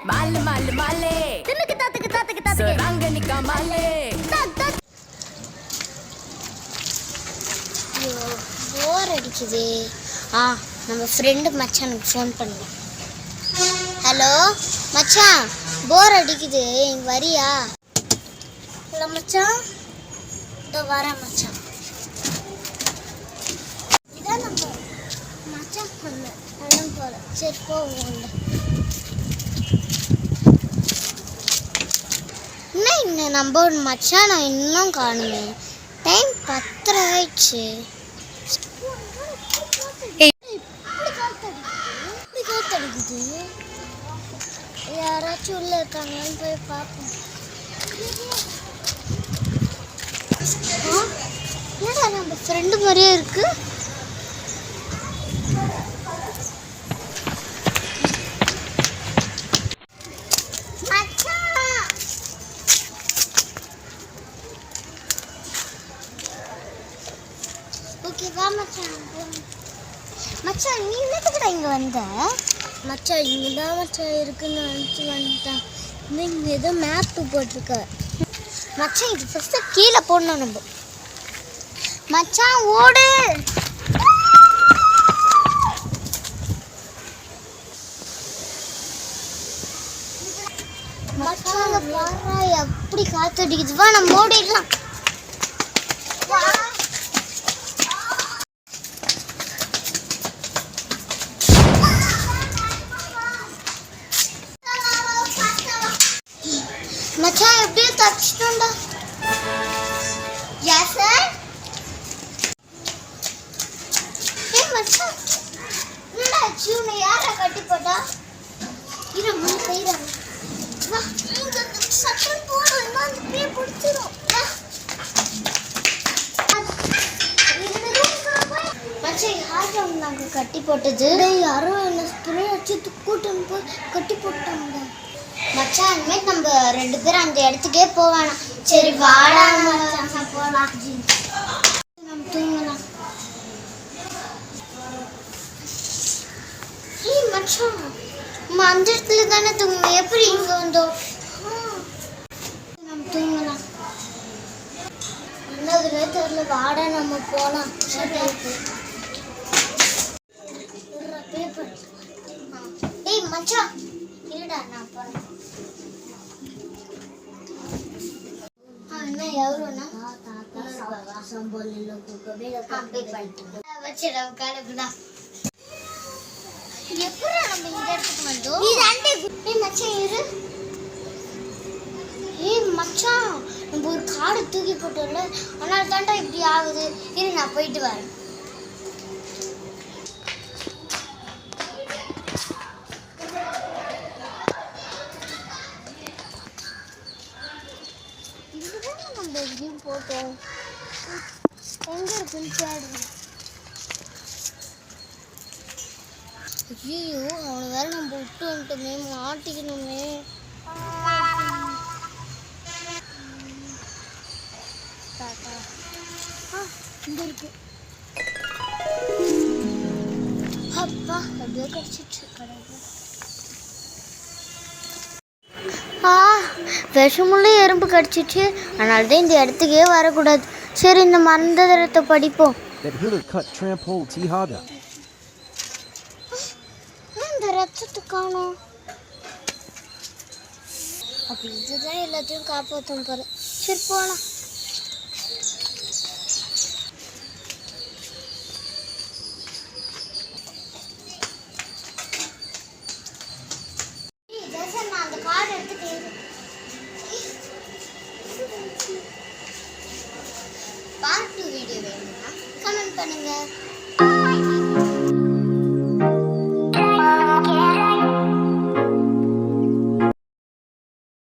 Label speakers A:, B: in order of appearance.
A: மாலே மாலே மாலே
B: தின்னுக்கு தாத்துக்கு
A: சரங்கனிகா மாலே
B: போர் அடிக்குது. நம்ம ஃப்ரெண்டு மச்சானுக்கு ஃபோன் பண்ணுவோம். ஹலோ மச்சான், போர் அடிக்குது, இங்க வரியா? ஹலோ மச்சான், இதோ வரேன் மச்சான். இதான் நம்ம மச்சான் பண்ண இடம் போல. சரி போவோம். இன்னும் நம்ம மச்சான் நான் இன்னும் காணுமே. டைம் 10 ஆயிடுச்சு. காத்தடிக்குது. யாராச்சும் உள்ள இருக்காங்கன்னு போய் பார்ப்போம். என்னடா நம்ம ஃப்ரெண்டு மாதிரியே இருக்கு. ஓகேவா மச்சான்? மச்சான் நீ என்னத்துக்குடா இங்கே வந்த? மச்சான் இங்கே தான் மச்சான் இருக்குன்னு நினச்சி வந்துட்டான். இங்கே ஏதோ மேப்பு போட்டிருக்க மச்சான். இது ஃபஸ்ட்டு கீழே போடணும் நம்ம. மச்சான் ஓடு. மச்சான் பாரா எப்படி காத்தடிக்குது. வா நம்ம ஓடிடலாம். மச்சான் எப்படியும் தப்பிச்சிட்டோம்டா. Yes sir. மச்சான் என்னடா சூனை யாரா கட்டி போட்டா? இரு முன் கையிறாங்க. வா இங்க சட்டன் போடு. நான் அந்த பே புடிச்சிரும். மச்சான் யாரா நாங்க கட்டி போட்டது? டேய் யாரோ என்ன ஸ்ப்ரே அடிச்சு கூட்டிட்டு போய் கட்டி போட்டாங்க. மச்சான் இனிமேல் நம்ம 2 பேரும் அந்த இடத்துக்கே போவானா? சரி வாடா மச்சான் போலாம். நம்ம தூங்கலாம். மச்சான் நம்ம அந்த இடத்துல தானே தூங்கணும். எப்படி இங்கே வந்தோம்? நம்ம தூங்கலாம். என்னதுலே தெரியல. வாடா நம்ம போகலாம். பேப்பர். டேய் மச்சான் இருடா நான் போகிறேன். ఎవరున్నా సంబోలిలో కుక్కబేల కంపే పడుతుంది వచ్చేడం కాలకుడా. ఎప్పుడు நம்ம இந்த இடத்துக்கு வந்தோம்? இது அண்டே மச்சான் இரு. மச்சான் நம்ம ஒரு காடு தூக்கி போட்டோம்ல, அதனால தாண்டா இப்படி ஆகுது. இரு நான் போயிட்டு வரேன். எங்கேயும் போட்டோம். எங்க இருக்குன்னு தேடுங்க. ஐயோ அவனை வேற நம்ம விட்டு வந்துட்டோமே, மாட்டிக்கணுமே. இங்க இருக்கு. அப்பா அப்படியே கடிச்சிட்டு கடவுள். விஷமுள்ள எறும்பு கடிச்சிச்சு. அதனால தான் இந்த இடத்துக்கே வரக்கூடாது. சரி இந்த மந்திரத்தை படிப்போம். இந்த ரத்தத்தை காணோம். அப்ப இதுதான் எல்லாத்தையும் காப்பாற்றும் போல. சரி போலாம். அந்த கார்டு எடுத்துட்டு பார்ட் 2 வீடியோ வேணும்னா கமெண்ட் பண்ணுங்க.